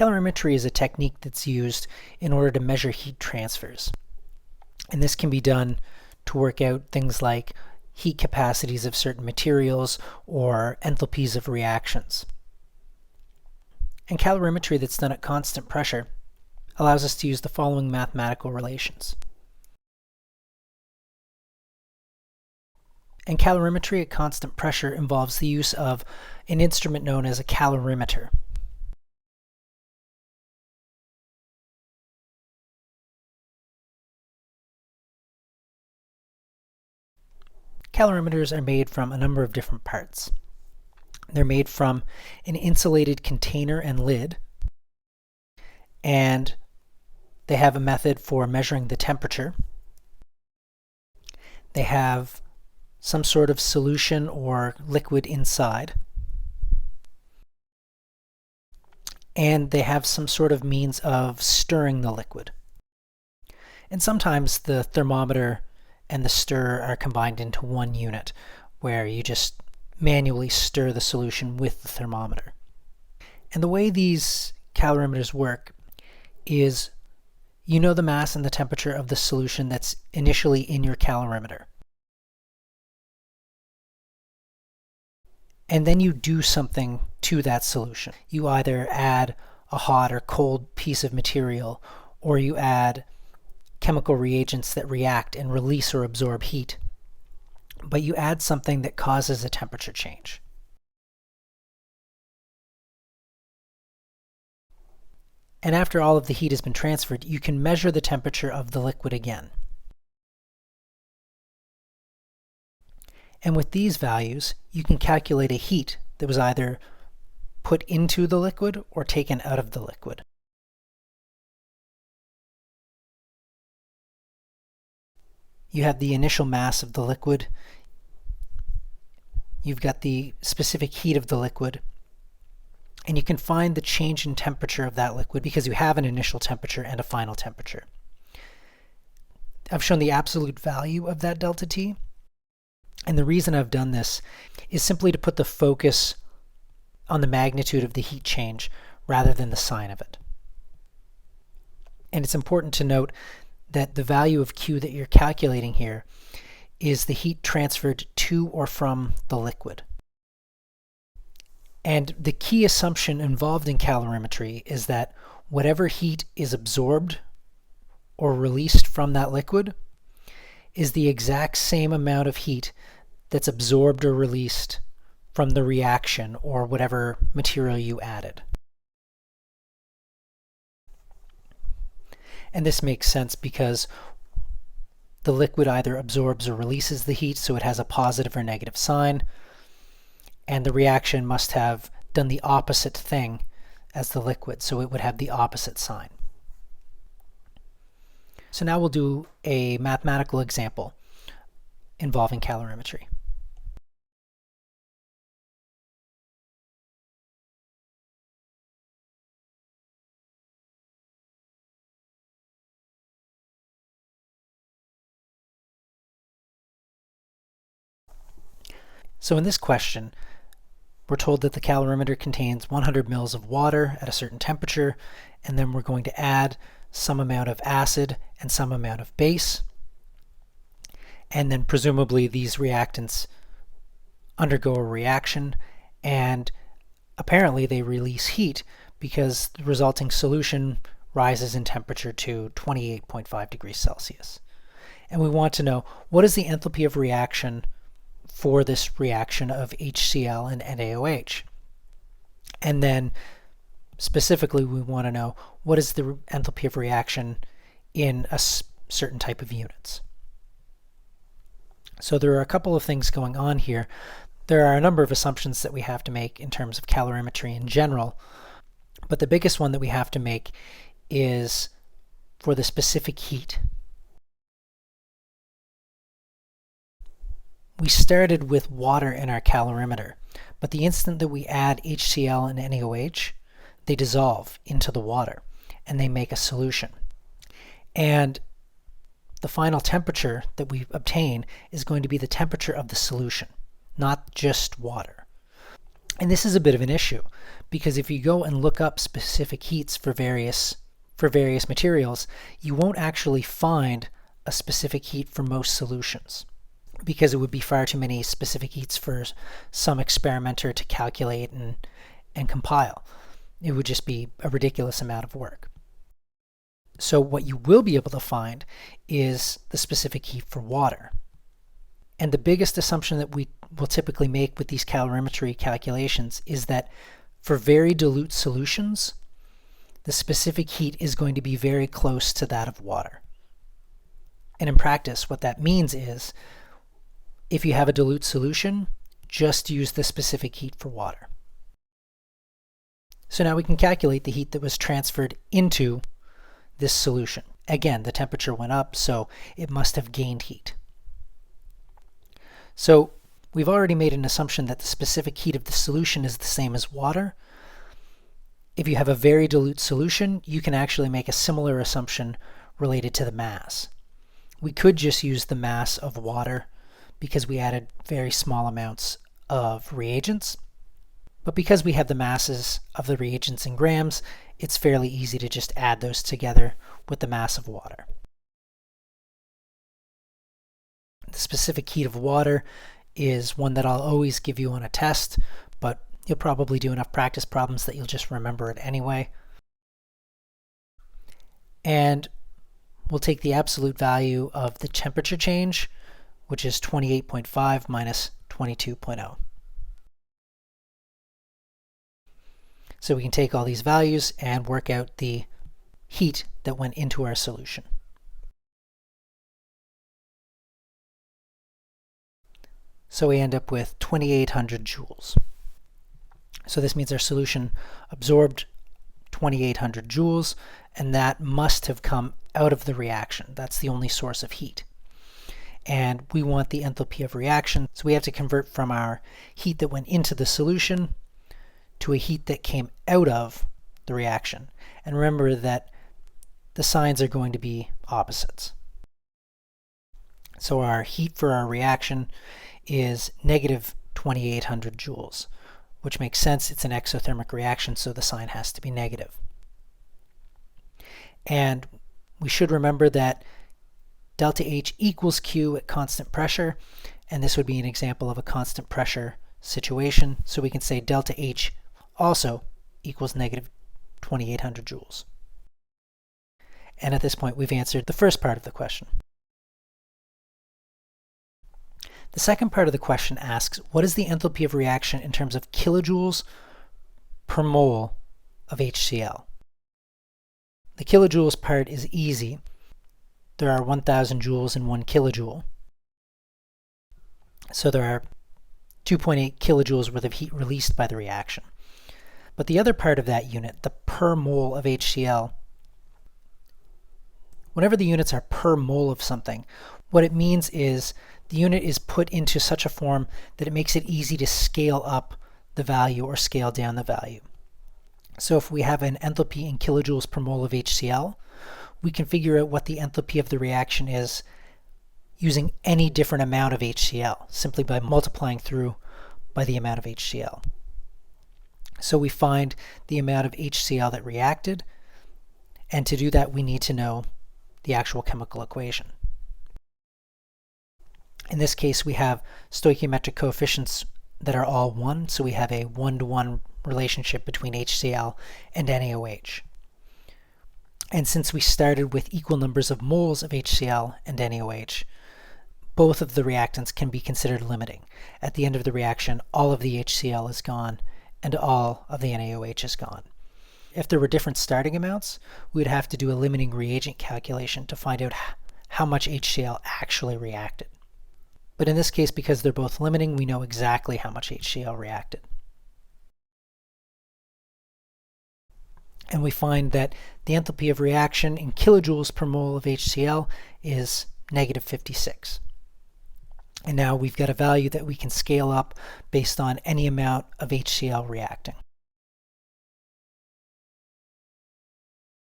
Calorimetry is a technique that's used in order to measure heat transfers. And this can be done to work out things like heat capacities of certain materials or enthalpies of reactions. And calorimetry that's done at constant pressure allows us to use the following mathematical relations. And calorimetry at constant pressure involves the use of an instrument known as a calorimeter. Calorimeters are made from a number of different parts. They're made from an insulated container and lid, and they have a method for measuring the temperature. They have some sort of solution or liquid inside, and they have some sort of means of stirring the liquid. And sometimes the thermometer and the stir are combined into one unit, where you just manually stir the solution with the thermometer. And the way these calorimeters work is you know the mass and the temperature of the solution that's initially in your calorimeter. And then you do something to that solution. You either add a hot or cold piece of material, or you add chemical reagents that react and release or absorb heat. But you add something that causes a temperature change. And after all of the heat has been transferred, you can measure the temperature of the liquid again. And with these values, you can calculate a heat that was either put into the liquid or taken out of the liquid. You have the initial mass of the liquid, you've got the specific heat of the liquid, and you can find the change in temperature of that liquid because you have an initial temperature and a final temperature. I've shown the absolute value of that delta T, and the reason I've done this is simply to put the focus on the magnitude of the heat change rather than the sign of it. And it's important to note that the value of Q that you're calculating here is the heat transferred to or from the liquid. And the key assumption involved in calorimetry is that whatever heat is absorbed or released from that liquid is the exact same amount of heat that's absorbed or released from the reaction or whatever material you added. And this makes sense because the liquid either absorbs or releases the heat, so it has a positive or negative sign, and the reaction must have done the opposite thing as the liquid, so it would have the opposite sign. So now we'll do a mathematical example involving calorimetry. So in this question, we're told that the calorimeter contains 100 mils of water at a certain temperature, and then we're going to add some amount of acid and some amount of base. And then presumably these reactants undergo a reaction, and apparently they release heat because the resulting solution rises in temperature to 28.5 degrees Celsius. And we want to know, what is the enthalpy of reaction for this reaction of HCl and NaOH? And then specifically we want to know, what is the enthalpy of reaction in a certain type of units? So there are a couple of things going on here. There are a number of assumptions that we have to make in terms of calorimetry in general, but the biggest one that we have to make is for the specific heat. We started with water in our calorimeter, but the instant that we add HCl and NaOH, they dissolve into the water and they make a solution. And the final temperature that we obtain is going to be the temperature of the solution, not just water. And this is a bit of an issue, because if you go and look up specific heats for various materials, you won't actually find a specific heat for most solutions, because it would be far too many specific heats for some experimenter to calculate and compile. It would just be a ridiculous amount of work. So what you will be able to find is the specific heat for water. And the biggest assumption that we will typically make with these calorimetry calculations is that for very dilute solutions, the specific heat is going to be very close to that of water. And in practice, what that means is, if you have a dilute solution, just use the specific heat for water. So now we can calculate the heat that was transferred into this solution. Again, the temperature went up, so it must have gained heat. So we've already made an assumption that the specific heat of the solution is the same as water. If you have a very dilute solution, you can actually make a similar assumption related to the mass. We could just use the mass of water because we added very small amounts of reagents. But because we have the masses of the reagents in grams, it's fairly easy to just add those together with the mass of water. The specific heat of water is one that I'll always give you on a test, but you'll probably do enough practice problems that you'll just remember it anyway. And we'll take the absolute value of the temperature change, which is 28.5 minus 22.0. So we can take all these values and work out the heat that went into our solution. So we end up with 2,800 joules. So this means our solution absorbed 2,800 joules, and that must have come out of the reaction. That's the only source of heat. And we want the enthalpy of reaction, so we have to convert from our heat that went into the solution to a heat that came out of the reaction. And remember that the signs are going to be opposites. So our heat for our reaction is negative 2,800 joules, which makes sense. It's an exothermic reaction, so the sign has to be negative. And we should remember that delta H equals Q at constant pressure, and this would be an example of a constant pressure situation. So we can say delta H also equals negative 2,800 joules. And at this point, we've answered the first part of the question. The second part of the question asks, what is the enthalpy of reaction in terms of kilojoules per mole of HCl? The kilojoules part is easy. There are 1,000 joules in 1 kilojoule. So there are 2.8 kilojoules worth of heat released by the reaction. But the other part of that unit, the per mole of HCl, whenever the units are per mole of something, what it means is the unit is put into such a form that it makes it easy to scale up the value or scale down the value. So if we have an enthalpy in kilojoules per mole of HCl, we can figure out what the enthalpy of the reaction is using any different amount of HCl, simply by multiplying through by the amount of HCl. So we find the amount of HCl that reacted, and to do that we need to know the actual chemical equation. In this case, we have stoichiometric coefficients that are all 1, so we have a 1-to-1 relationship between HCl and NaOH. And since we started with equal numbers of moles of HCl and NaOH, both of the reactants can be considered limiting. At the end of the reaction, all of the HCl is gone and all of the NaOH is gone. If there were different starting amounts, we would have to do a limiting reagent calculation to find out how much HCl actually reacted. But in this case, because they're both limiting, we know exactly how much HCl reacted. And we find that the enthalpy of reaction in kilojoules per mole of HCl is negative 56. And now we've got a value that we can scale up based on any amount of HCl reacting.